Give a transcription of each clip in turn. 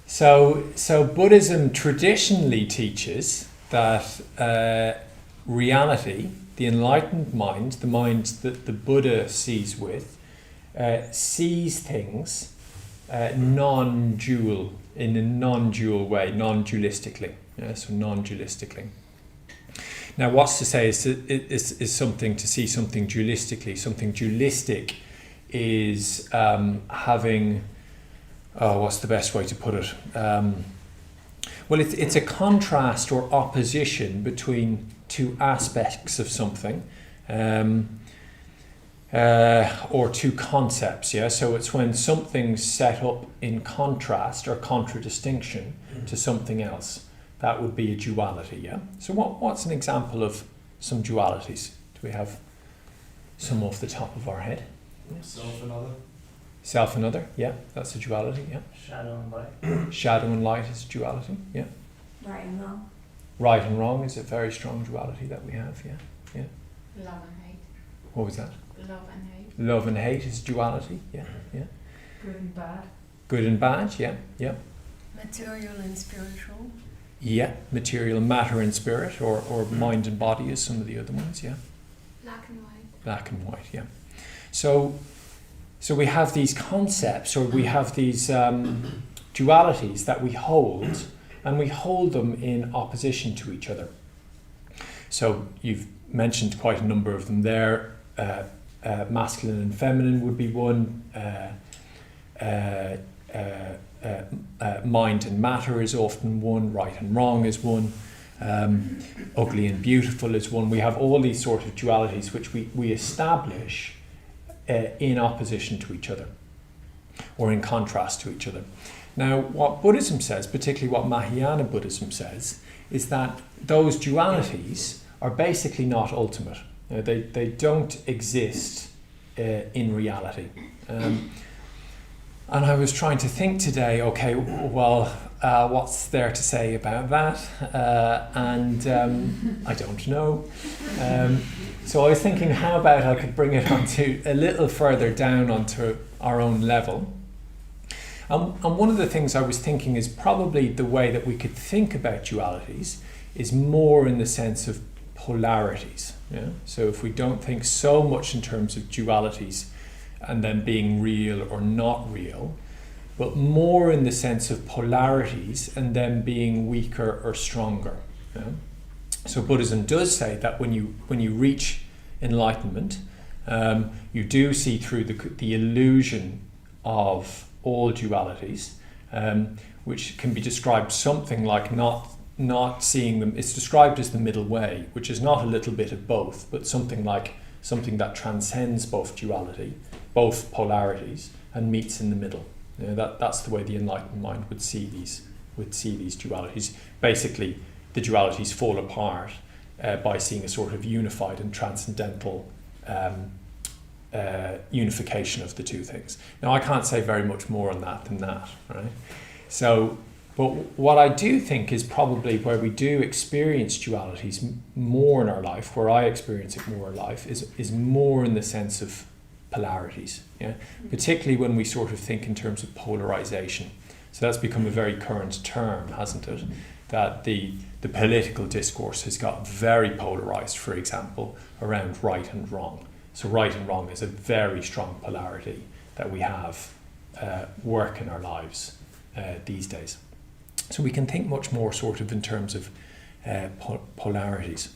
So Buddhism traditionally teaches that reality, the enlightened mind, the mind that the Buddha sees with, sees things non-dual, in a non-dual way, non-dualistically. So non-dualistically. Now, what's to say is something to see something dualistically. Something dualistic is having. What's the best way to put it? Well, it's a contrast or opposition between two aspects of something, or two concepts. Yeah, so it's when something's set up in contrast or contradistinction to something else. That would be a duality. Yeah. So what's an example of some dualities? Do we have some off the top of our head? Self and other. Self and other, yeah, that's a duality, yeah. Shadow and light. Shadow and light is a duality, yeah. Right and wrong. Right and wrong is a very strong duality that we have, yeah. Love and hate. What was that? Love and hate. Love and hate is duality, yeah. Good and bad. Good and bad, yeah. Material and spiritual. Yeah, material, matter and spirit, or mind and body is some of the other ones, yeah. Black and white. Black and white, yeah. So we have these concepts, or we have these dualities that we hold, and we hold them in opposition to each other. So you've mentioned quite a number of them there. Masculine and feminine would be one. Mind and matter is often one. Right and wrong is one. Ugly and beautiful is one. We have all these sort of dualities which we establish in opposition to each other, or in contrast to each other. Now, what Buddhism says, particularly what Mahayana Buddhism says, is that those dualities are basically not ultimate. They don't exist in reality. And I was trying to think today, okay, well, what's there to say about that? And I don't know. So I was thinking, how about I could bring it onto a little further down onto our own level. And one of the things I was thinking is probably the way that we could think about dualities is more in the sense of polarities. Yeah? So if we don't think so much in terms of dualities and then being real or not real, but more in the sense of polarities and then being weaker or stronger. Yeah? So Buddhism does say that when you reach enlightenment, you do see through the illusion of all dualities, which can be described something like not seeing them. It's described as the middle way, which is not a little bit of both, but something that transcends both duality, both polarities, and meets in the middle. You know, that's the way the enlightened mind would see these dualities. Basically, the dualities fall apart by seeing a sort of unified and transcendental unification of the two things. Now, I can't say very much more on that than that, right? So, but what I do think is probably where we do experience dualities more in our life, where I experience it more in life, is more in the sense of polarities, yeah? Particularly when we sort of think in terms of polarization. So that's become a very current term, hasn't it? That the political discourse has got very polarized, for example, around right and wrong. So right and wrong is a very strong polarity that we have work in our lives these days. So we can think much more sort of in terms of polarities.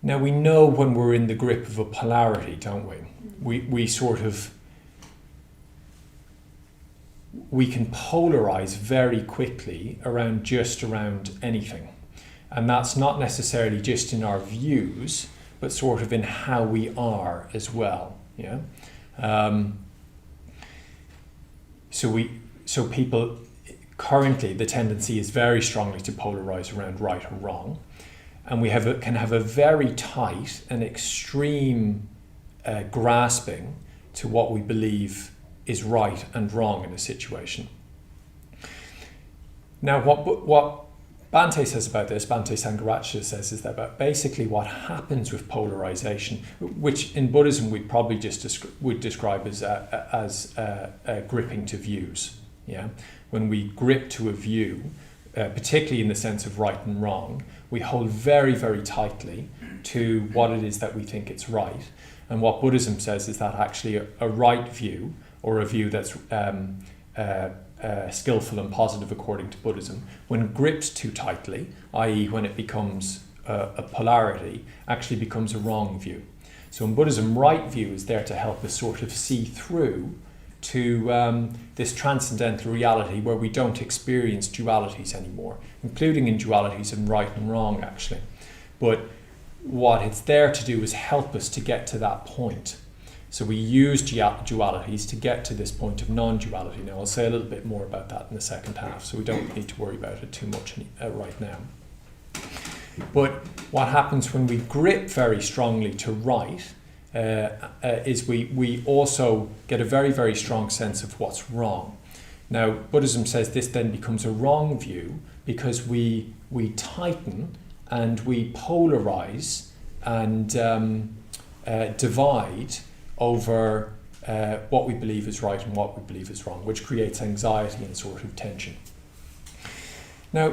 Now we know when we're in the grip of a polarity, don't we? We can polarize very quickly around anything. And that's not necessarily just in our views, but sort of in how we are as well. Yeah. So people currently, the tendency is very strongly to polarize around right or wrong, and we can have a very tight and extreme grasping to what we believe is right and wrong in a situation. Now, what Bhante says about this, Bhante Sangharakshita says, is that about basically what happens with polarization, which in Buddhism we probably just would describe as gripping to views. Yeah, when we grip to a view, particularly in the sense of right and wrong, we hold very, very tightly to what it is that we think it's right. And what Buddhism says is that actually a right view, or a view that's skillful and positive according to Buddhism, when gripped too tightly, i.e. when it becomes a polarity, actually becomes a wrong view. So in Buddhism, right view is there to help us sort of see through to this transcendental reality where we don't experience dualities anymore, including in dualities in right and wrong actually. But what it's there to do is help us to get to that point. So we use dualities to get to this point of non-duality. Now I'll say a little bit more about that in the second half, so we don't need to worry about it too much right now. But what happens when we grip very strongly to right is we also get a very, very strong sense of what's wrong. Now Buddhism says this then becomes a wrong view because we tighten and we polarize and divide over what we believe is right and what we believe is wrong, which creates anxiety and sort of tension. Now,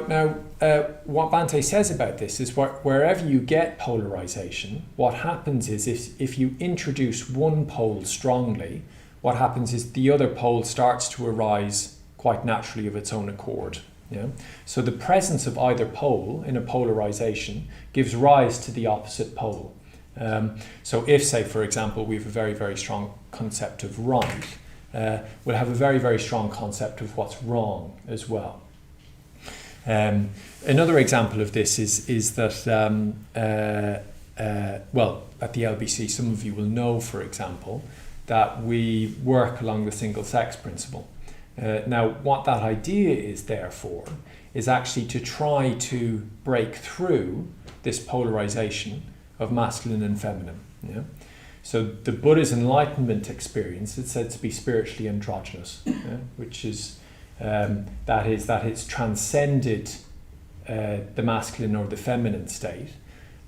what Bhante says about this is wherever you get polarization, what happens is if you introduce one pole strongly, what happens is the other pole starts to arise quite naturally of its own accord. Yeah? So the presence of either pole in a polarization gives rise to the opposite pole. So if, say, for example, we have a very, very strong concept of right, we'll have a very, very strong concept of what's wrong as well. Another example of this is that, well, at the LBC, some of you will know, for example, that we work along the single-sex principle. Now, what that idea is there for is actually to try to break through this polarization of masculine and feminine. Yeah? So the Buddha's enlightenment experience is said to be spiritually androgynous, yeah? Which is that it's transcended the masculine or the feminine state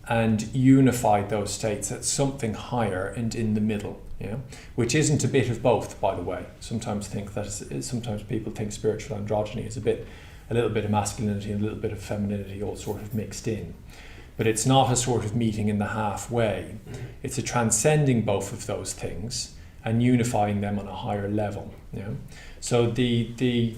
and unified those states at something higher and in the middle, yeah? Which isn't a bit of both, by the way. Sometimes people think spiritual androgyny is a little bit of masculinity and a little bit of femininity all sort of mixed in. But it's not a sort of meeting in the halfway. It's a transcending both of those things and unifying them on a higher level. Yeah? So the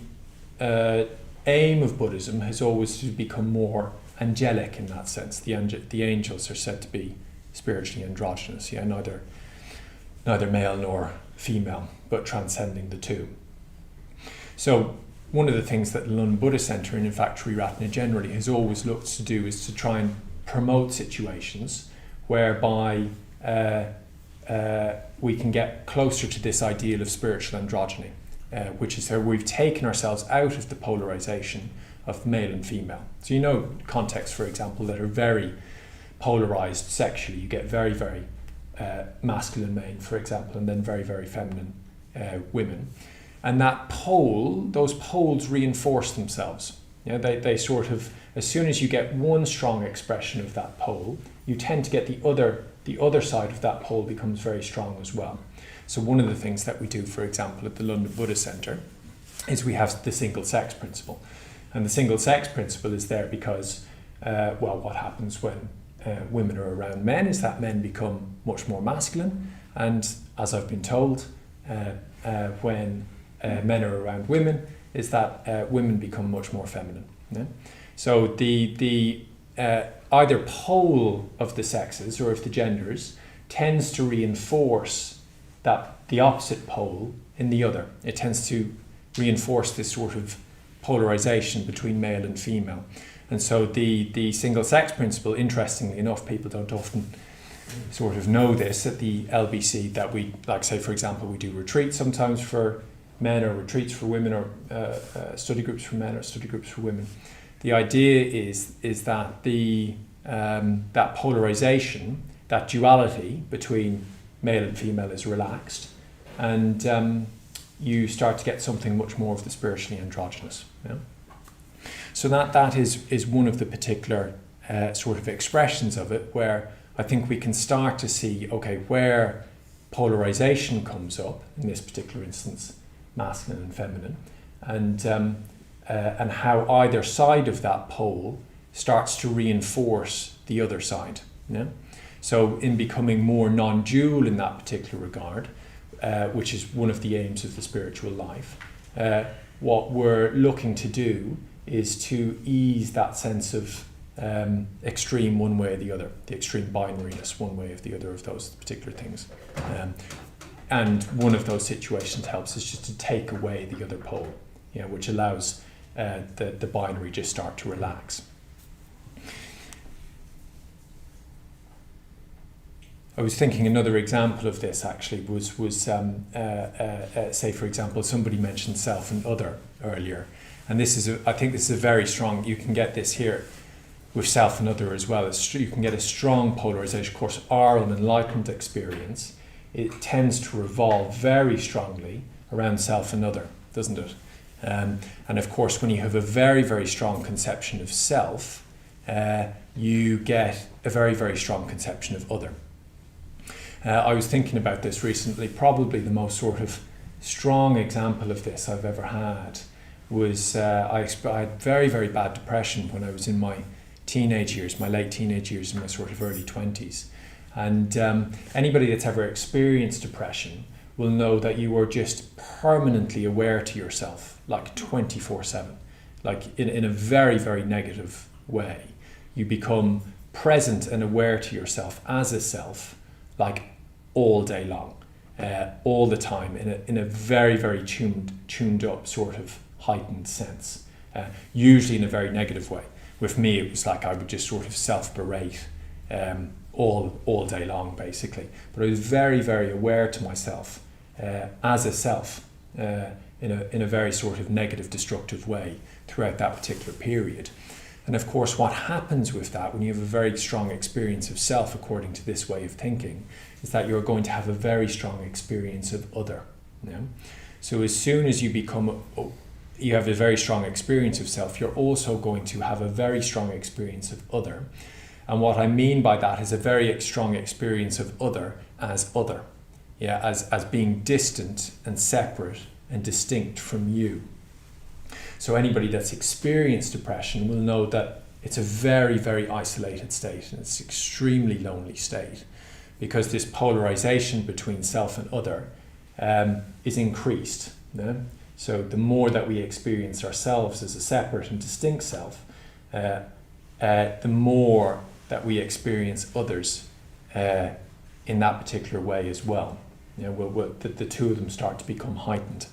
aim of Buddhism has always to become more angelic in that sense. The angels are said to be spiritually androgynous, yeah? neither male nor female, but transcending the two. So one of the things that the London Buddhist Centre, and in fact Triratna generally, has always looked to do is to try and promote situations whereby we can get closer to this ideal of spiritual androgyny, which is where we've taken ourselves out of the polarization of male and female. So you know contexts, for example, that are very polarized sexually. You get very, very masculine men, for example, and then very, very feminine women. And those poles reinforce themselves. You know, they sort of, as soon as you get one strong expression of that pole, you tend to get the other side of that pole becomes very strong as well. So one of the things that we do, for example, at the London Buddhist Centre is we have the single-sex principle. And the single-sex principle is there because, what happens when women are around men is that men become much more masculine. And as I've been told, when men are around women, is that women become much more feminine. Yeah? So the either pole of the sexes or of the genders tends to reinforce the opposite pole in the other. It tends to reinforce this sort of polarization between male and female. And so the single-sex principle, interestingly enough, people don't often sort of know this at the LBC, that we, like say for example, we do retreats sometimes for men or retreats for women, or study groups for men or study groups for women. The idea is that that polarization, that duality between male and female is relaxed, and you start to get something much more of the spiritually androgynous. Yeah? So that is one of the particular sort of expressions of it, where I think we can start to see, okay, where polarization comes up, in this particular instance, masculine and feminine, and how either side of that pole starts to reinforce the other side. Yeah? So in becoming more non-dual in that particular regard, which is one of the aims of the spiritual life, what we're looking to do is to ease that sense of extreme one way or the other, the extreme binariness one way or the other of those particular things. And one of those situations helps us just to take away the other pole, which allows the binary just start to relax. I was thinking another example of this actually was say for example somebody mentioned self and other earlier, and I think this is a very strong. You can get this here with self and other as well. You can get a strong polarization. Of course, our enlightened experience, it tends to revolve very strongly around self and other, doesn't it? And of course, when you have a very, very strong conception of self, you get a very, very strong conception of other. I was thinking about this recently. Probably the most sort of strong example of this I've ever had was I had very, very bad depression when I was in my teenage years, my late teenage years, in my sort of early 20s. And anybody that's ever experienced depression will know that you are just permanently aware to yourself, like 24/7, like in a very, very negative way. You become present and aware to yourself as a self, like all day long, all the time, in a very, very tuned up sort of heightened sense, usually in a very negative way. With me, it was like I would just sort of self-berate all day long, basically. But I was very, very aware to myself as a self in a very sort of negative, destructive way throughout that particular period. And of course, what happens with that, when you have a very strong experience of self, according to this way of thinking, is that you're going to have a very strong experience of other. So as soon as you have a very strong experience of self, you're also going to have a very strong experience of other. And what I mean by that is a very strong experience of other, as being distant and separate and distinct from you. So anybody that's experienced depression will know that it's a very, very isolated state, and it's an extremely lonely state, because this polarization between self and other is increased. So the more that we experience ourselves as a separate and distinct self, the more that we experience others in that particular way as well. The two of them start to become heightened.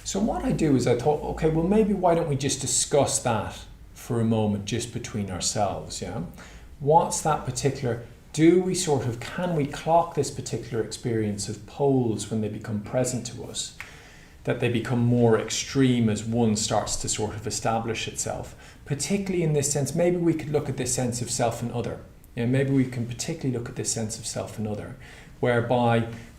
So what I do is I thought, okay, well maybe why don't we just discuss that for a moment just between ourselves, What's that particular, can we clock this particular experience of poles when they become present to us, that they become more extreme as one starts to sort of establish itself, particularly in this sense. Maybe we could look at this sense of self and other. Maybe we can particularly look at this sense of self and other, where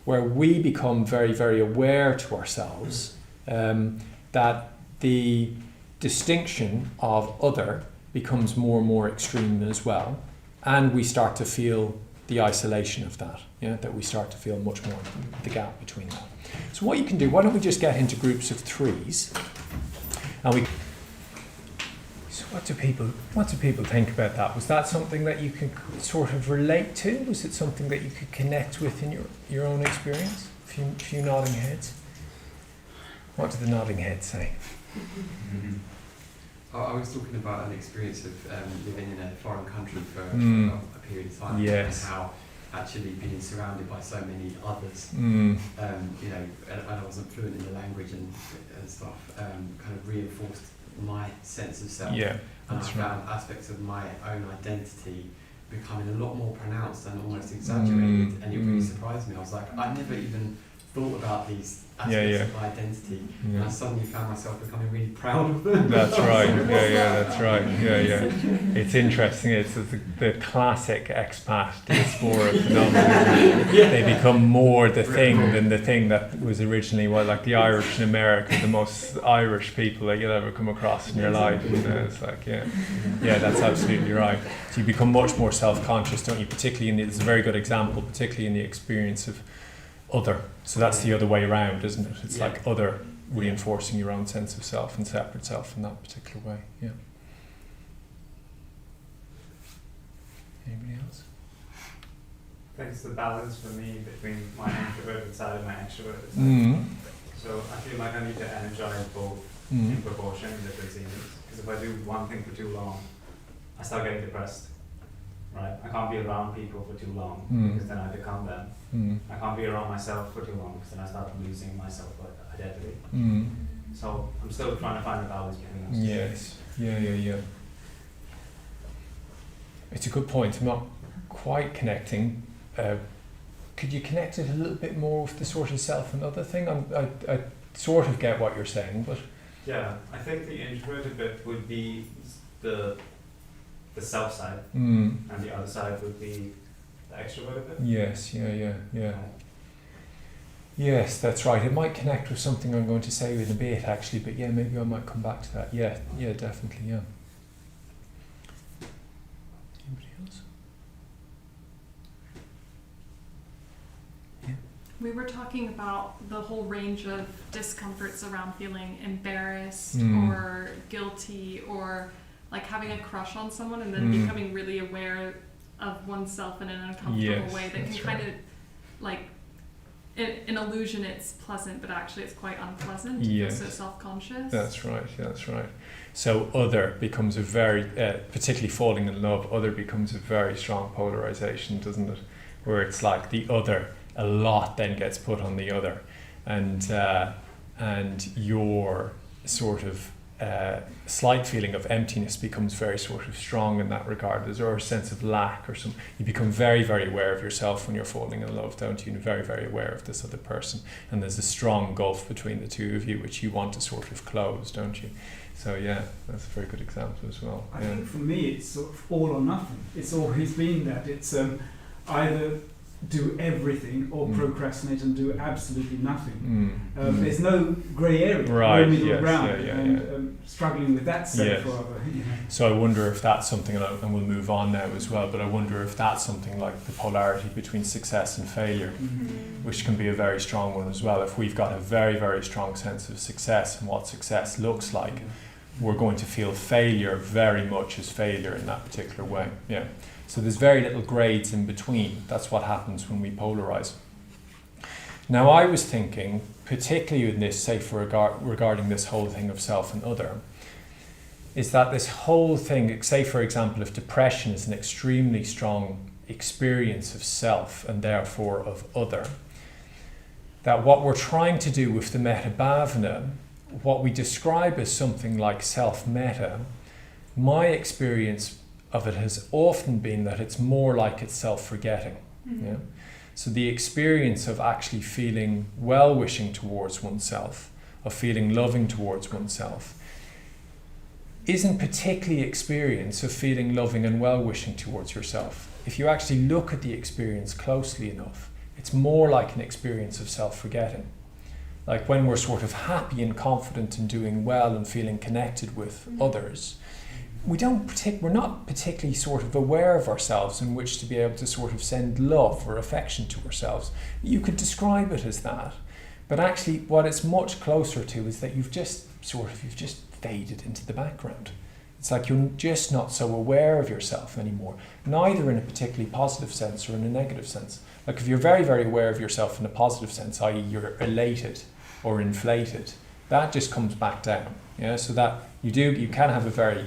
we become very, very aware to ourselves that the distinction of other becomes more and more extreme as well, and we start to feel the isolation of that, that we start to feel much more the gap between that. So what you can do, why don't we just get into groups of threes, and so what do people think about that? Was that something that you could sort of relate to? Was it something that you could connect with in your own experience? A few nodding heads. What did the nodding head say? I was talking about an experience of living in a foreign country for a period of time, yes. And how actually being surrounded by so many others, and I wasn't fluent in the language and stuff, kind of reinforced my sense of self. Yeah, and I found aspects of my own identity becoming a lot more pronounced and almost exaggerated, and it really surprised me. I was like, I never even thought about these aspects Yeah. of my identity, Yeah. and I suddenly found myself becoming really proud of them. That's right. That's right. It's interesting. It's the classic expat diaspora phenomenon. They become more the thing than the thing that was originally. Well, like the Irish in America, the most Irish people that you'll ever come across in your life. It's like, that's absolutely right. So you become much more self-conscious, don't you? Particularly it's a very good example, particularly in the experience of other. So that's the other way around, isn't it? It's like other reinforcing your own sense of self and separate self in that particular way. Yeah. Anybody else? I think it's the balance for me between my introverted side and my extroverted side. So I feel like I need to energize both in proportion in different seasons. Because if I do one thing for too long, I start getting depressed. Right? I can't be around people for too long because then I become them. I can't be around myself for too long because then I start losing my self-identity. So I'm still trying to find a balance between those two. Yes. Yeah. It's a good point. I'm not quite connecting. Could you connect it a little bit more with the sort of self and other thing? I sort of get what you're saying, but... Yeah, I think the introverted bit would be the self side, Mm. and the other side would be the extroverted bit. Yes, yeah. Yes, that's right. It might connect with something I'm going to say in a bit, actually, but yeah, maybe I might come back to that. Yeah, definitely, yeah. Anybody else? Yeah. We were talking about the whole range of discomforts around feeling embarrassed or guilty or like having a crush on someone and then becoming really aware of oneself in an uncomfortable way that can kind of like in illusion it's pleasant but actually it's quite unpleasant. Yes. So self-conscious. That's right. So other becomes a very, particularly falling in love, other becomes a very strong polarization, doesn't it? Where it's like the other, a lot then gets put on the other, and your sort of slight feeling of emptiness becomes very sort of strong in that regard. There's a sense of lack or something. You become very, very aware of yourself when you're falling in love, don't you? And very, very aware of this other person. And there's a strong gulf between the two of you, which you want to sort of close, don't you? So yeah, that's a very good example as well. I think for me it's sort of all or nothing. It's always been that. It's either do everything or procrastinate and do absolutely nothing. There's no grey area, no middle ground, struggling with that set for other. So I wonder if that's something, and we'll move on now as well, but I wonder if that's something like the polarity between success and failure, which can be a very strong one as well. If we've got a very, very strong sense of success and what success looks like, we're going to feel failure very much as failure in that particular way. Yeah. So there's very little grades in between. That's what happens when we polarize. Now I was thinking, particularly in this, say regarding this whole thing of self and other, is that this whole thing, say for example, if depression is an extremely strong experience of self and therefore of other, that what we're trying to do with the metta bhavana, what we describe as something like self-metta, my experience of it has often been that it's more like it's self-forgetting. Yeah? So the experience of actually feeling well-wishing towards oneself, of feeling loving towards oneself, isn't particularly experience of feeling loving and well-wishing towards yourself. If you actually look at the experience closely enough, it's more like an experience of self-forgetting. Like when we're sort of happy and confident and doing well and feeling connected with others, we're not particularly sort of aware of ourselves in which to be able to sort of send love or affection to ourselves. You could describe it as that, but actually what it's much closer to is that you've just faded into the background. It's like you're just not so aware of yourself anymore, neither in a particularly positive sense or in a negative sense. Like if you're very, very aware of yourself in a positive sense, i.e. you're elated or inflated, that just comes back down. Yeah, so that you can have a very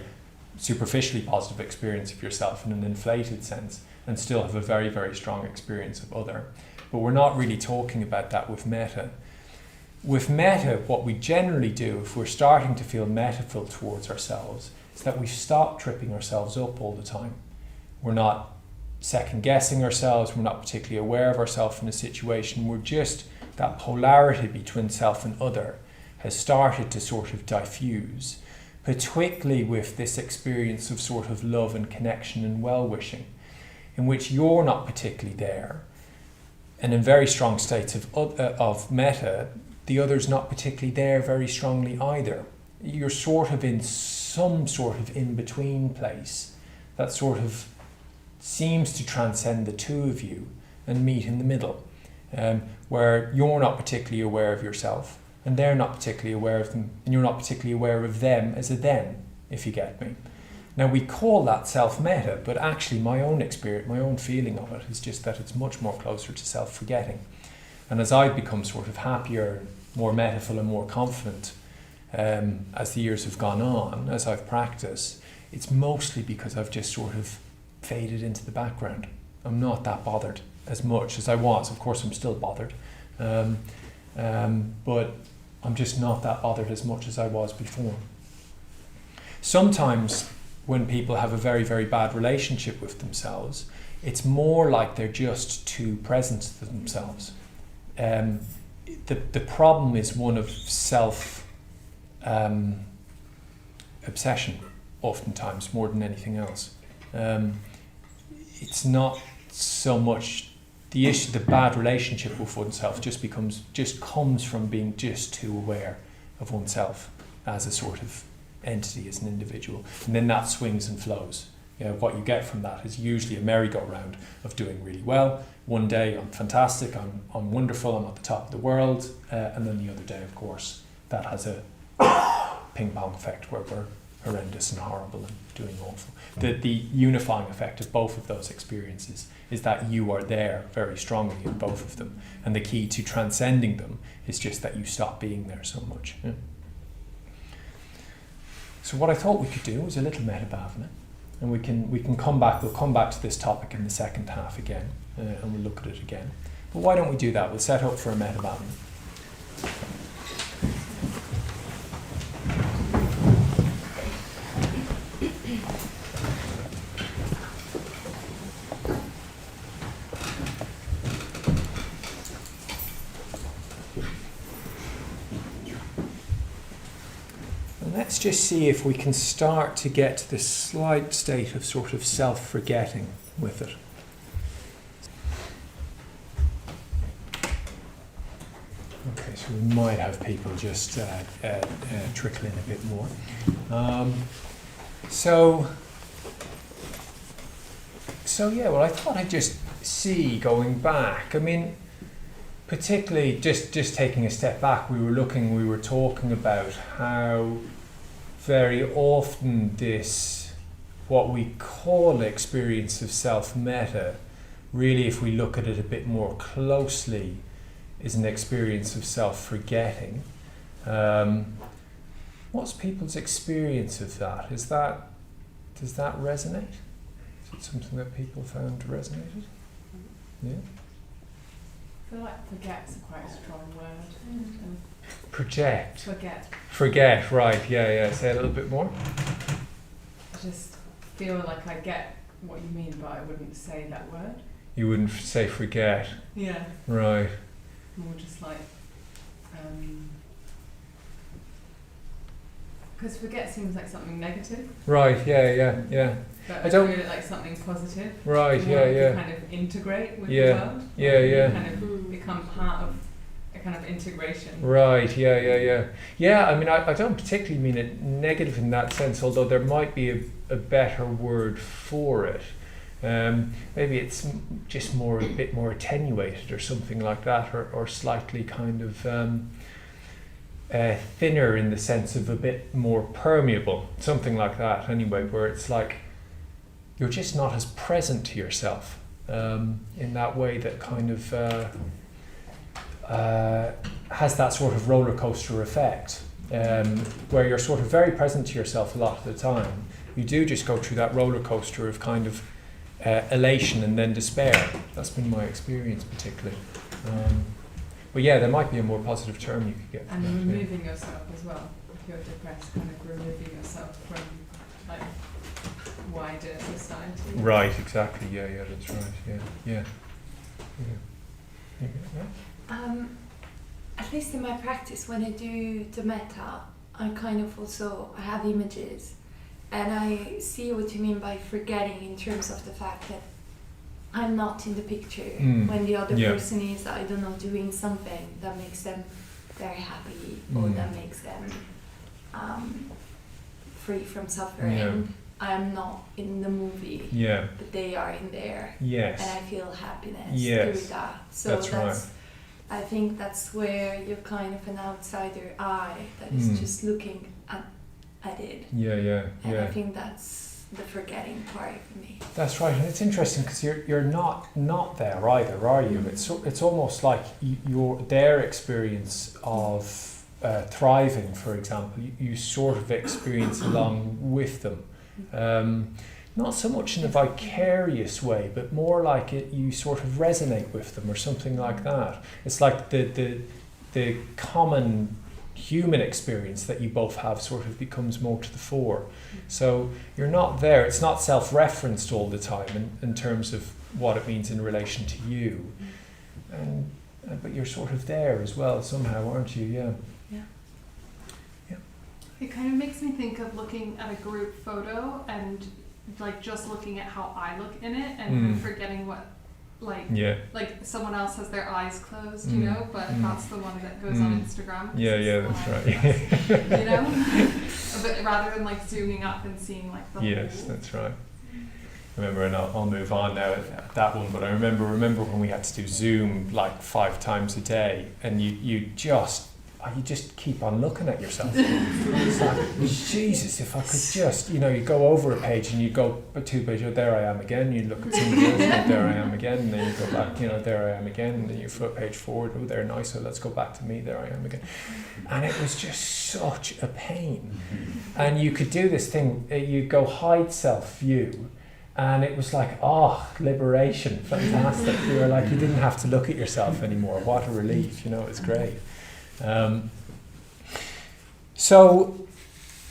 superficially positive experience of yourself in an inflated sense and still have a very, very strong experience of other. But we're not really talking about that with metta. With metta, what we generally do if we're starting to feel mettaful towards ourselves is that we stop tripping ourselves up all the time. We're not second guessing ourselves, we're not particularly aware of ourselves in a situation, we're just that polarity between self and other has started to sort of diffuse, particularly with this experience of sort of love and connection and well-wishing, in which you're not particularly there, and in very strong states of metta, the other's not particularly there very strongly either. You're sort of in some sort of in-between place that sort of seems to transcend the two of you and meet in the middle, where you're not particularly aware of yourself and they're not particularly aware of them, and you're not particularly aware of them as a them, if you get me. Now, we call that self-metta, but actually my own experience, my own feeling of it is just that it's much more closer to self-forgetting. And as I've become sort of happier, more metaful and more confident as the years have gone on, as I've practiced, it's mostly because I've just sort of faded into the background. I'm not that bothered as much as I was. Of course, I'm still bothered, but I'm just not that bothered as much as I was before. Sometimes when people have a very, very bad relationship with themselves, it's more like they're just too present to themselves. The problem is one of self obsession, oftentimes, more than anything else. It's not so much the issue, the bad relationship with oneself just comes from being just too aware of oneself as a sort of entity, as an individual, and then that swings and flows. What you get from that is usually a merry-go-round of doing really well. One day I'm fantastic, I'm wonderful, I'm at the top of the world, and then the other day, of course, that has a ping-pong effect where we're horrendous and horrible and doing awful. The unifying effect of both of those experiences is that you are there very strongly in both of them, and the key to transcending them is just that you stop being there so much. Yeah? So what I thought we could do was a little metta bhavana, and we can come back. We'll come back to this topic in the second half again, and we'll look at it again. But why don't we do that? We'll set up for a metta bhavana. Let's just see if we can start to get to this slight state of sort of self-forgetting with it. Okay, so we might have people just trickle in a bit more. So yeah, well, I thought I'd just see, going back, I mean, particularly just taking a step back, we were talking about how very often this, what we call experience of self-metta, really, if we look at it a bit more closely, is an experience of self-forgetting. What's people's experience of that? Does that resonate? Is it something that people found resonated? Yeah? I feel like forget's quite a strong word. Project. Forget, right, yeah. Say a little bit more. I just feel like I get what you mean, but I wouldn't say that word. You wouldn't say forget. Yeah. Right. More just like, because forget seems like something negative. Right, yeah. But I don't feel it like something positive. Right, You kind of integrate with the world. Yeah. Kind of become part of a kind of integration. Right, yeah. Yeah, I mean, I don't particularly mean it negative in that sense, although there might be a better word for it. Maybe it's just a bit more attenuated or something like that, or slightly kind of thinner in the sense of a bit more permeable, something like that anyway, where it's like you're just not as present to yourself in that way that kind of has that sort of roller coaster effect, where you're sort of very present to yourself a lot of the time. You do just go through that roller coaster of kind of elation and then despair. That's been my experience particularly. But yeah, there might be a more positive term you could get. And removing yourself as well. If you're depressed, kind of removing yourself from like wider society. Right, exactly. Yeah, that's right. Yeah. at least in my practice, when I do the metta, I kind of also, I have images, and I see what you mean by forgetting in terms of the fact that I'm not in the picture when the other person is, I don't know, doing something that makes them very happy or that makes them free from suffering. Yeah. I'm not in the movie, Yeah. but they are in there, Yes. and I feel happiness Yes. through that. So That's right. I think that's where you're kind of an outsider eye that is just looking at it. Yeah, yeah, And yeah. I think that's the forgetting part for me. That's right, and it's interesting because you're not there either, are you? It's almost like your their experience of thriving, for example, you sort of experience along with them. Not so much in a vicarious way, but more like you sort of resonate with them or something like that. It's like the common human experience that you both have sort of becomes more to the fore. So you're not there, it's not self-referenced all the time in terms of what it means in relation to you. But you're sort of there as well somehow, aren't you? Yeah. It kind of makes me think of looking at a group photo and like just looking at how I look in it and forgetting what like someone else has their eyes closed, you know, but that's the one that goes on Instagram. That's right. You know? But rather than like zooming up and seeing like the Yes, whole. that's right. I remember, and I'll move on now at that one, but I remember when we had to do Zoom like 5 times a day, and you just keep on looking at yourself. It's like, Jesus, if I could just, you go over a page and you go 2 pages, oh, there I am again, you look at somebody else, and there I am again, and then you go back, there I am again, and then you flip a page forward, oh, they're nice, so let's go back to me, there I am again. And it was just such a pain. And you could do this thing, you go hide self-view, and it was like, liberation, fantastic. You were like, you didn't have to look at yourself anymore. What a relief, it was great. So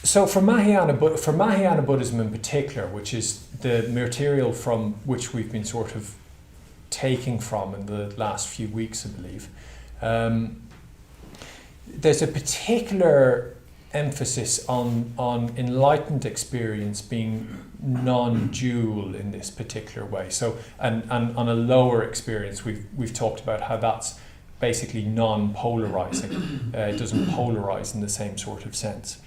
for Mahayana Buddhism in particular, which is the material from which we've been sort of taking from in the last few weeks, I believe, there's a particular emphasis on enlightened experience being non-dual in this particular way. So, and on a lower experience, we've talked about how that's basically non-polarizing. It doesn't polarize in the same sort of sense.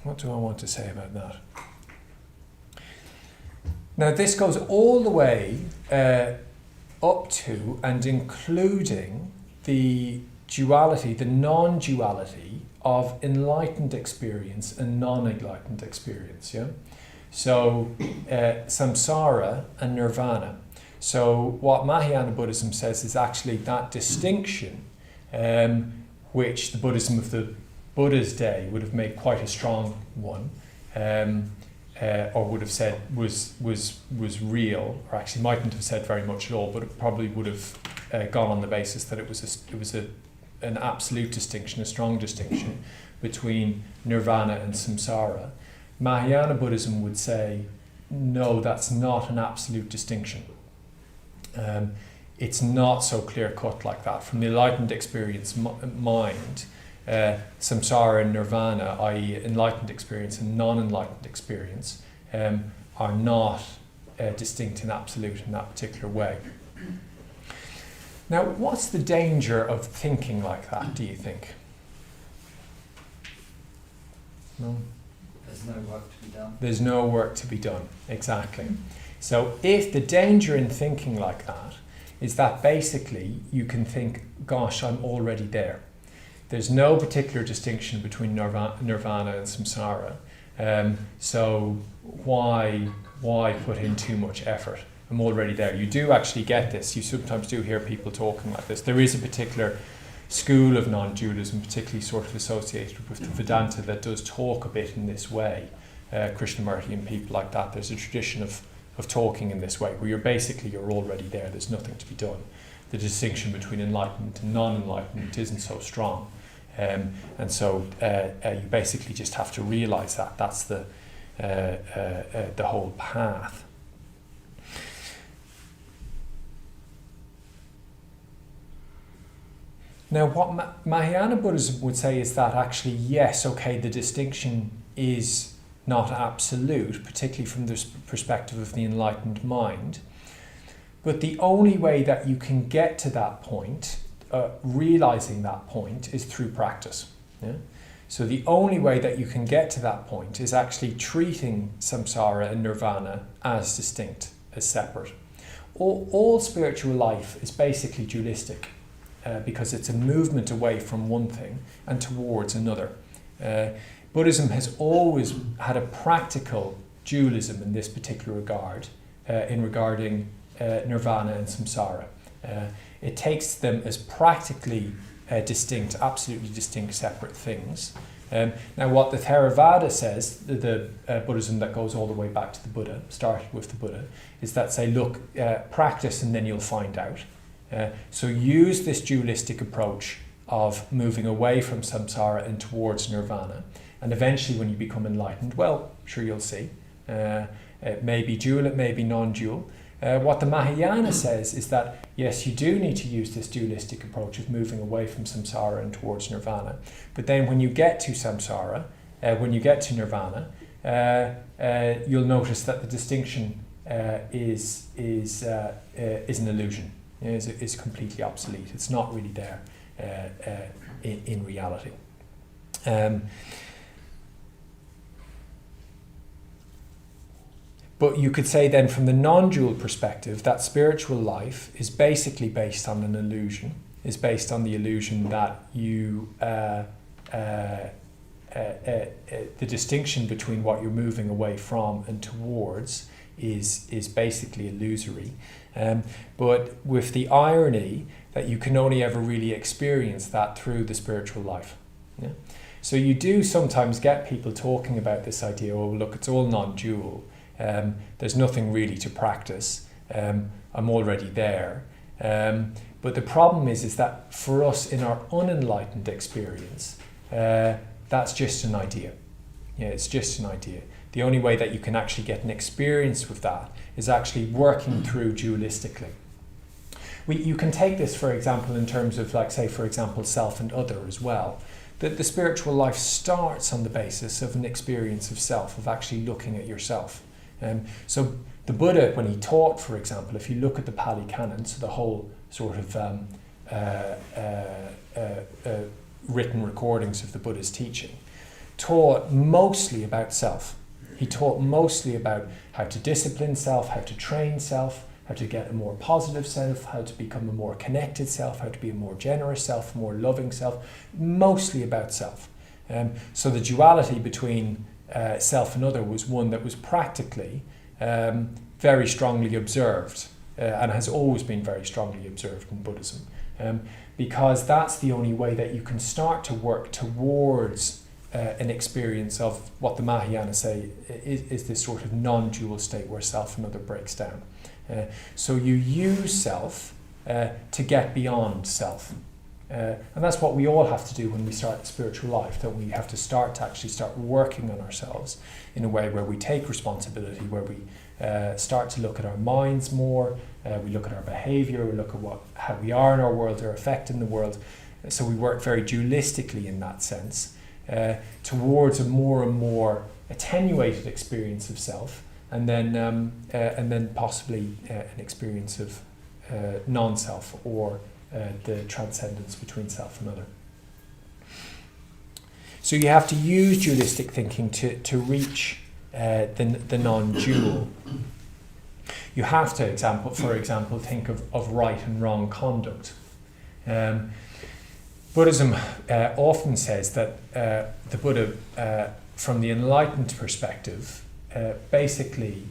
What do I want to say about that? Now, this goes all the way up to and including the duality, the non-duality of enlightened experience and non-enlightened experience. Yeah. So, Samsara and Nirvana. So, what Mahayana Buddhism says is actually that distinction, which the Buddhism of the Buddha's day would have made quite a strong one, or would have said was real, or actually mightn't have said very much at all, but it probably would have gone on the basis that it was an absolute distinction, a strong distinction between Nirvana and Samsara. Mahayana Buddhism would say, no, that's not an absolute distinction. It's not so clear-cut like that. From the enlightened experience mind, samsara and nirvana, i.e. enlightened experience and non-enlightened experience, are not distinct and absolute in that particular way. Now, what's the danger of thinking like that, do you think? No? There's no work to be done. There's no work to be done, exactly. So if the danger in thinking like that is that basically you can think, gosh, I'm already there. There's no particular distinction between nirvana and samsara. So why put in too much effort? I'm already there. You do actually get this. You sometimes do hear people talking like this. There is a particular school of non-dualism, particularly sort of associated with the Vedanta, that does talk a bit in this way. Krishnamurti and people like that. There's a tradition of talking in this way, where you're already there. There's nothing to be done. The distinction between enlightenment and non-enlightenment isn't so strong. And so you basically just have to realize that. That's the whole path. Now, what Mahayana Buddhism would say is that actually, yes, okay, the distinction is not absolute, particularly from the perspective of the enlightened mind. But the only way that you can get to that point, realizing that point, is through practice. Yeah? So the only way that you can get to that point is actually treating samsara and nirvana as distinct, as separate. All spiritual life is basically dualistic, because it's a movement away from one thing and towards another. Buddhism has always had a practical dualism in this particular regard, in regarding nirvana and samsara. It takes them as practically distinct, absolutely distinct, separate things. Now, what the Theravada says, the Buddhism that goes all the way back to the Buddha, started with the Buddha, is that say, look, practice and then you'll find out. So use this dualistic approach of moving away from samsara and towards nirvana. And eventually when you become enlightened, well, sure you'll see. It may be dual, it may be non-dual. What the Mahayana says is that, yes, you do need to use this dualistic approach of moving away from samsara and towards nirvana. But then when you get to samsara, when you get to nirvana, you'll notice that the distinction is an illusion, is completely obsolete. It's not really there in reality. But you could say then from the non-dual perspective that spiritual life is basically based on an illusion, is based on the illusion that you, the distinction between what you're moving away from and towards is basically illusory. But with the irony that you can only ever really experience that through the spiritual life. Yeah? So you do sometimes get people talking about this idea, oh look, it's all non-dual. There's nothing really to practice. I'm already there. But the problem is that for us in our unenlightened experience, that's just an idea. Yeah, it's just an idea. The only way that you can actually get an experience with that is actually working through dualistically. You can take this, for example, in terms of, like, say, for example, self and other as well. That the spiritual life starts on the basis of an experience of self, of actually looking at yourself. So the Buddha, when he taught, for example, if you look at the Pali Canon, so the whole sort of written recordings of the Buddha's teaching, taught mostly about self. He taught mostly about how to discipline self, how to train self, how to get a more positive self, how to become a more connected self, how to be a more generous self, more loving self, mostly about self. So the duality between self and other was one that was practically very strongly observed and has always been very strongly observed in Buddhism, because that's the only way that you can start to work towards an experience of what the Mahayana say is this sort of non-dual state where self and other breaks down. So you use self to get beyond self. And that's what we all have to do when we start the spiritual life, that we have to start working on ourselves in a way where we take responsibility, where we start to look at our minds more, we look at our behaviour, we look at how we are in our world, our effect in the world. So we work very dualistically in that sense, towards a more and more attenuated experience of self, and then possibly an experience of non-self, or the transcendence between self and other. So you have to use dualistic thinking to reach the non-dual. You have to, for example, think of right and wrong conduct. Buddhism often says that the Buddha, from the enlightened perspective, basically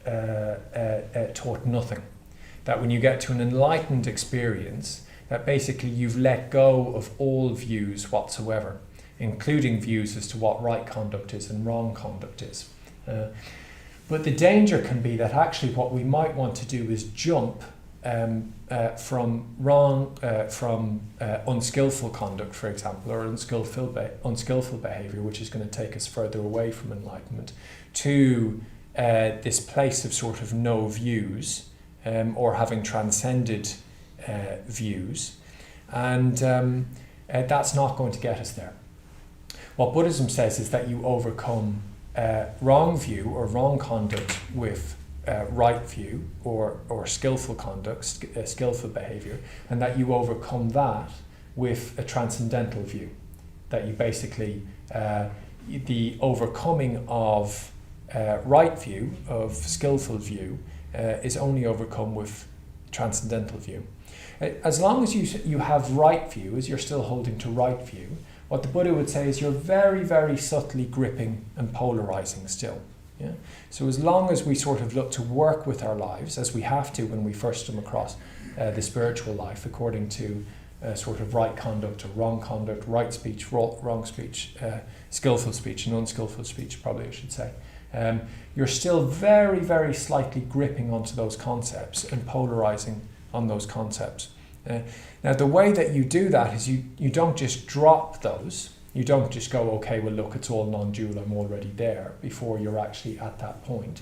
taught nothing. That when you get to an enlightened experience, that basically you've let go of all views whatsoever, including views as to what right conduct is and wrong conduct is. But the danger can be that actually what we might want to do is jump from unskillful conduct, for example, or unskillful behaviour, which is going to take us further away from enlightenment, to this place of sort of no views, or having transcended views. And that's not going to get us there. What Buddhism says is that you overcome wrong view or wrong conduct with right view or skillful conduct, skillful behavior, and that you overcome that with a transcendental view. That you basically, the overcoming of right view, of skillful view, is only overcome with transcendental view. As long as you have right view, as you're still holding to right view, what the Buddha would say is you're very, very subtly gripping and polarizing still. Yeah? So as long as we sort of look to work with our lives, as we have to when we first come across the spiritual life, according to sort of right conduct or wrong conduct, right speech, wrong speech, skillful speech and unskillful speech, probably I should say, you're still very, very slightly gripping onto those concepts and polarizing on those concepts. Now the way that you do that is you don't just drop those, you don't just go, okay, well look, it's all non-dual, I'm already there, before you're actually at that point.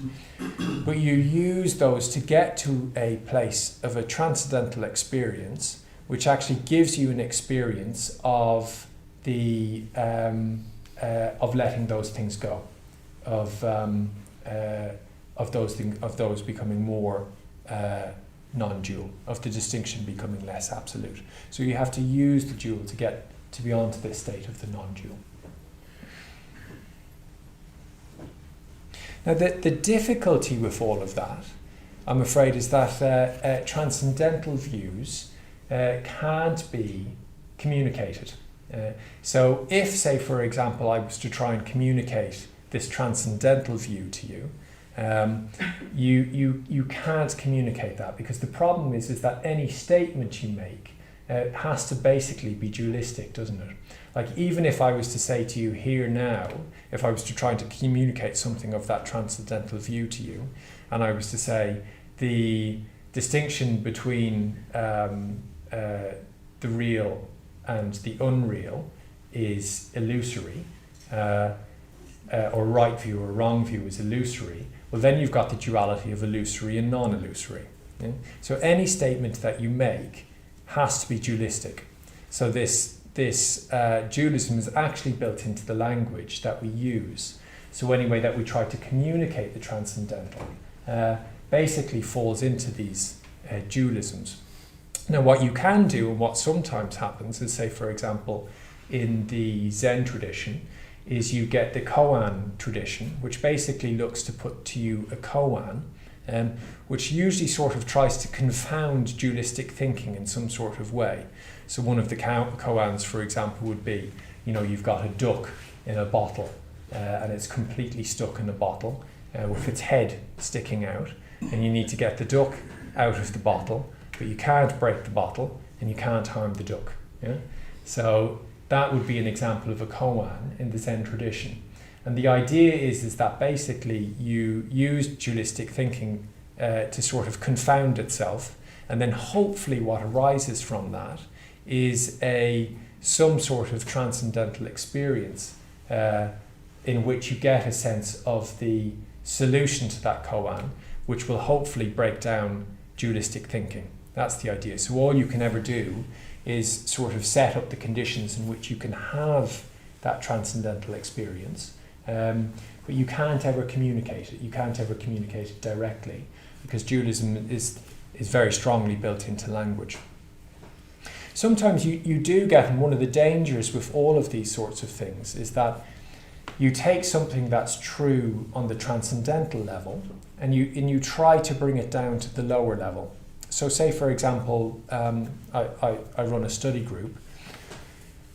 But you use those to get to a place of a transcendental experience, which actually gives you an experience of the of letting those things go, of those becoming more non-dual, of the distinction becoming less absolute. So you have to use the dual to get to be onto this state of the non-dual. Now the difficulty with all of that, I'm afraid, is that transcendental views can't be communicated. So if, say for example, I was to try and communicate this transcendental view to you, you can't communicate that, because the problem is that any statement you make has to basically be dualistic, doesn't it? Like, even if I was to say to you here now, if I was to try to communicate something of that transcendental view to you, and I was to say the distinction between the real and the unreal is illusory, or right view or wrong view is illusory, well then you've got the duality of illusory and non-illusory. Yeah? So any statement that you make has to be dualistic. So this dualism is actually built into the language that we use. So any way that we try to communicate the transcendental basically falls into these dualisms. Now what you can do, and what sometimes happens, is, say for example in the Zen tradition, is you get the koan tradition, which basically looks to put to you a koan, which usually sort of tries to confound dualistic thinking in some sort of way. So one of the koans, for example, would be, you've got a duck in a bottle, and it's completely stuck in a bottle with its head sticking out, and you need to get the duck out of the bottle, but you can't break the bottle and you can't harm the duck. Yeah? So that would be an example of a koan in the Zen tradition. And the idea is that basically you use dualistic thinking to sort of confound itself, and then hopefully what arises from that is some sort of transcendental experience in which you get a sense of the solution to that koan, which will hopefully break down dualistic thinking. That's the idea. So all you can ever do is sort of set up the conditions in which you can have that transcendental experience, but you can't ever communicate it. You can't ever communicate it directly, because dualism is very strongly built into language. Sometimes you do get, and one of the dangers with all of these sorts of things is that you take something that's true on the transcendental level and you try to bring it down to the lower level. So say for example, I run a study group,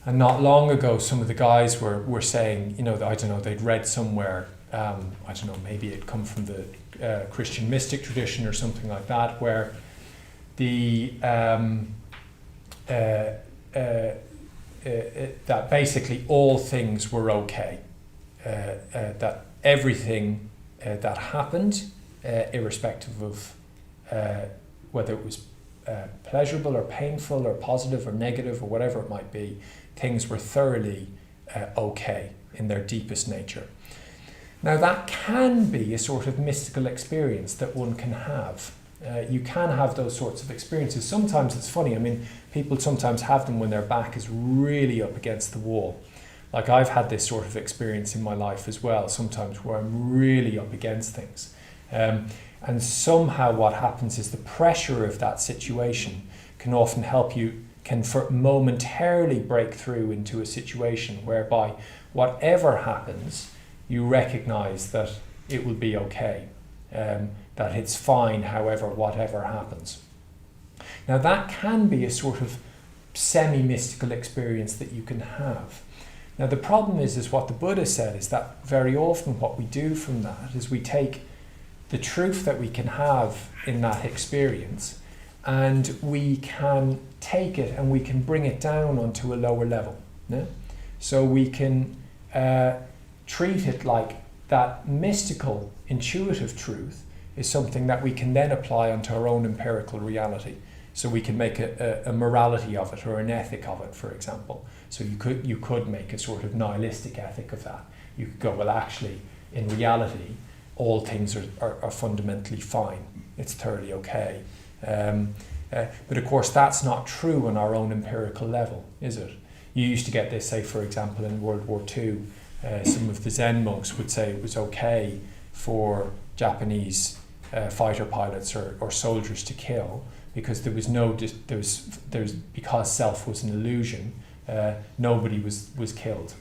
and not long ago some of the guys were saying, I don't know, they'd read somewhere, I don't know, maybe it'd come from the Christian mystic tradition or something like that, where that basically all things were okay, that everything that happened, irrespective of whether it was pleasurable or painful or positive or negative or whatever it might be, things were thoroughly okay in their deepest nature. Now that can be a sort of mystical experience that one can have, You can have those sorts of experiences. Sometimes it's funny. I mean, people sometimes have them when their back is really up against the wall. Like I've had this sort of experience in my life as well, sometimes where I'm really up against things. And somehow what happens is the pressure of that situation can often help you, can momentarily break through into a situation whereby whatever happens, you recognize that it will be okay, that it's fine, however, whatever happens. Now that can be a sort of semi-mystical experience that you can have. Now the problem is what the Buddha said is that very often what we do from that is we take the truth that we can have in that experience and we can take it and we can bring it down onto a lower level. Yeah? So we can treat it like that mystical, intuitive truth is something that we can then apply onto our own empirical reality. So we can make a morality of it or an ethic of it, for example. So you could make a sort of nihilistic ethic of that. You could go, well, actually, in reality, all things are fundamentally fine. It's thoroughly okay. But of course, that's not true on our own empirical level, is it? You used to get this, say, for example, in World War II, some of the Zen monks would say it was okay for Japanese fighter pilots or soldiers to kill because because self was an illusion, nobody was killed.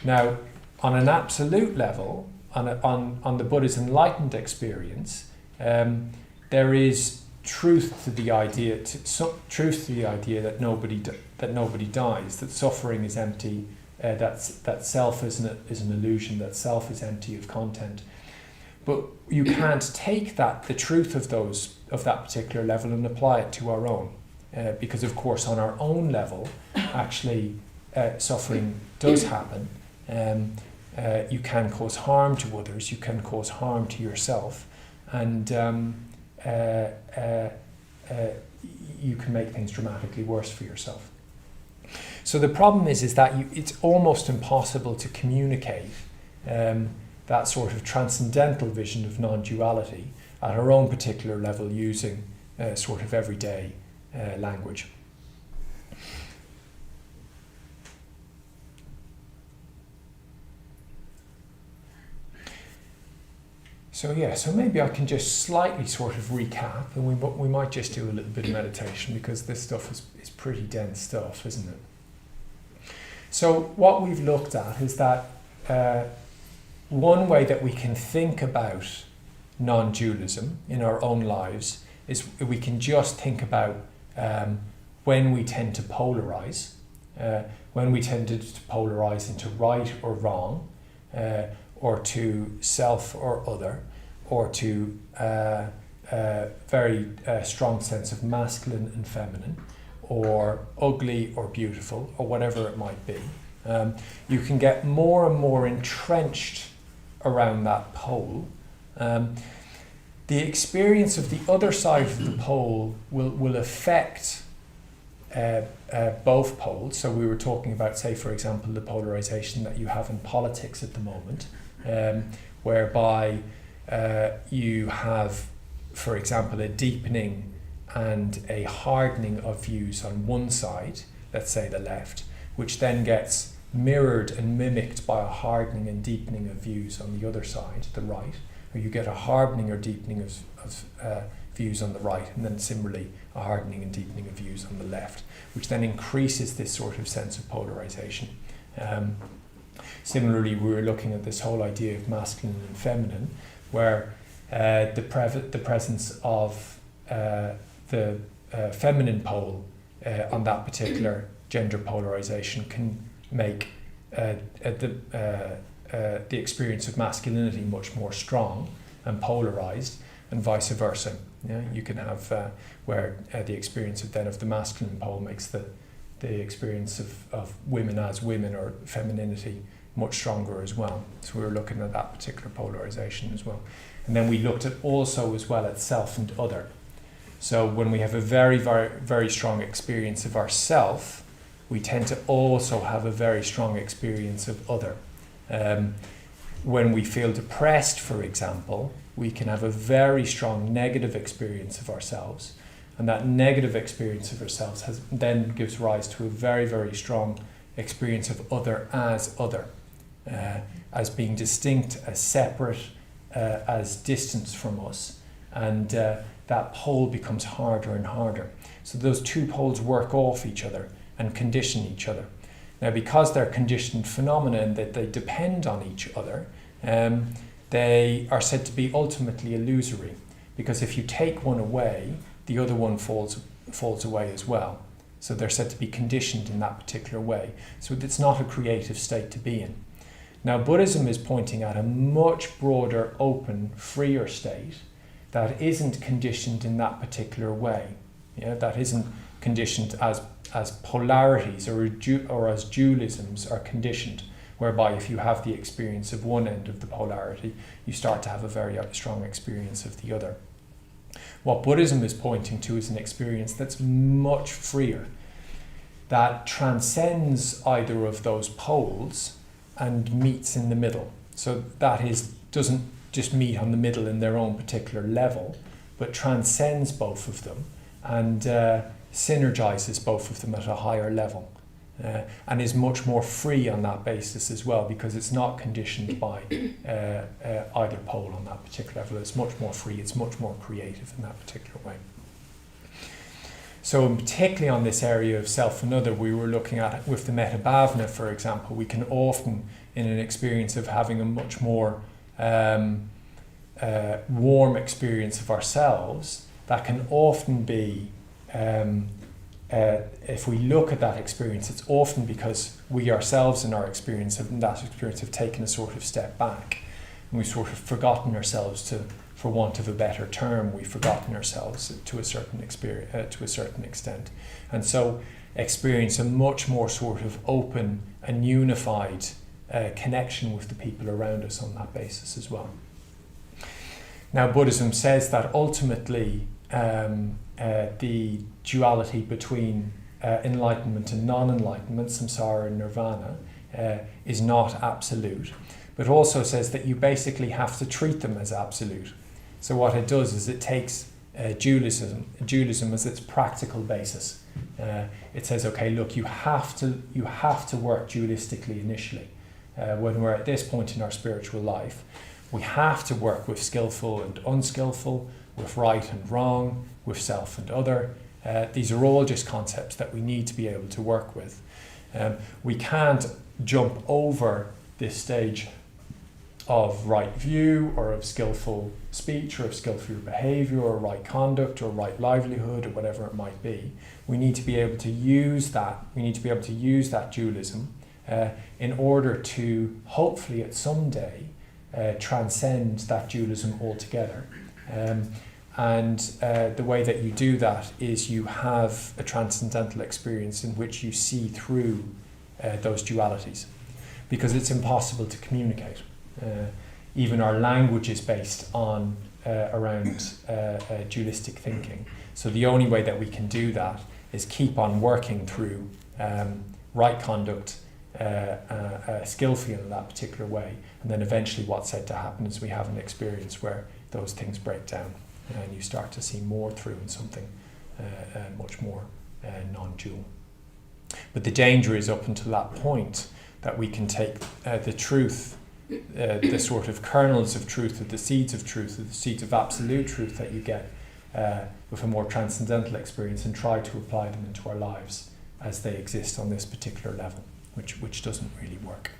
Now, on an absolute level, on the Buddha's enlightened experience, there is truth to the idea that nobody dies, that suffering is empty, that self is an illusion, that self is empty of content. But you can't take the truth of that particular level and apply it to our own, because of course on our own level, actually suffering does happen. You can cause harm to others, you can cause harm to yourself, and you can make things dramatically worse for yourself. So the problem is that it's almost impossible to communicate that sort of transcendental vision of non-duality at our own particular level using sort of everyday language. So maybe I can just slightly sort of recap, and we might just do a little bit of meditation because this stuff is pretty dense stuff, isn't it? So what we've looked at is that one way that we can think about non-dualism in our own lives is we can just think about when we tend to polarize, when we tended to polarize into right or wrong, or to self or other, or to very strong sense of masculine and feminine, or ugly or beautiful, or whatever it might be. You can get more and more entrenched around that pole. The experience of the other side of the pole will affect both poles. So we were talking about, say, for example, the polarization that you have in politics at the moment, whereby you have, for example, a deepening and a hardening of views on one side, let's say the left, which then gets mirrored and mimicked by a hardening and deepening of views on the other side, the right, or you get a hardening or deepening of views on the right, and then similarly a hardening and deepening of views on the left, which then increases this sort of sense of polarization. Similarly, we were looking at this whole idea of masculine and feminine, where the presence of the feminine pole on that particular gender polarization can make the experience of masculinity much more strong and polarized, and vice versa. Yeah, you can have where the experience of the masculine pole makes the experience of women as women or femininity much stronger as well. So we were looking at that particular polarization as well. And then we looked at also as well at self and other. So when we have a very, very, very strong experience of ourself, we tend to also have a very strong experience of other. When we feel depressed, for example, we can have a very strong negative experience of ourselves, and that negative experience of ourselves then gives rise to a very, very strong experience of other, as being distinct, as separate, as distance from us, and that pole becomes harder and harder. So those two poles work off each other and condition each other. Now, because they're conditioned phenomena and that they depend on each other, they are said to be ultimately illusory, because if you take one away, the other one falls away as well. So they're said to be conditioned in that particular way. So it's not a creative state to be in. Now, Buddhism is pointing at a much broader, open, freer state that isn't conditioned in that particular way. Yeah, that isn't conditioned as polarities or as dualisms are conditioned, whereby if you have the experience of one end of the polarity, you start to have a very strong experience of the other. What Buddhism is pointing to is an experience that's much freer, that transcends either of those poles and meets in the middle. So that is, doesn't just meet on the middle in their own particular level, but transcends both of them and synergizes both of them at a higher level, and is much more free on that basis as well, because it's not conditioned by either pole on that particular level. It's much more free, it's much more creative in that particular way. So particularly on this area of self and other, we were looking at it with the Metta Bhavana, for example. We can often, in an experience of having a much more warm experience of ourselves, that can often be, if we look at that experience, it's often because we ourselves in that experience have taken a sort of step back, and we've sort of forgotten ourselves for want of a better term, we've forgotten ourselves to a certain extent, and so experience a much more sort of open and unified connection with the people around us on that basis as well. Now, Buddhism says that ultimately the duality between enlightenment and non-enlightenment, samsara and nirvana, is not absolute, but also says that you basically have to treat them as absolute. So what it does is it takes dualism as its practical basis. It says, okay, look, you have to work dualistically initially. When we're at this point in our spiritual life, we have to work with skillful and unskillful, with right and wrong, with self and other. These are all just concepts that we need to be able to work with. We can't jump over this stage of right view or of skillful speech or of skillful behavior or right conduct or right livelihood or whatever it might be. We need to be able to use that. We need to be able to use that dualism in order to hopefully at some day transcend that dualism altogether. And the way that you do that is you have a transcendental experience in which you see through those dualities, because it's impossible to communicate. Even our language is based on around dualistic thinking. So the only way that we can do that is keep on working through right conduct, skillfully in that particular way, and then eventually what's said to happen is we have an experience where those things break down and you start to see more through in something much more non-dual. But the danger is up until that point that we can take the truth, the sort of kernels of truth, or the seeds of truth, or the seeds of absolute truth that you get with a more transcendental experience, and try to apply them into our lives as they exist on this particular level, which doesn't really work.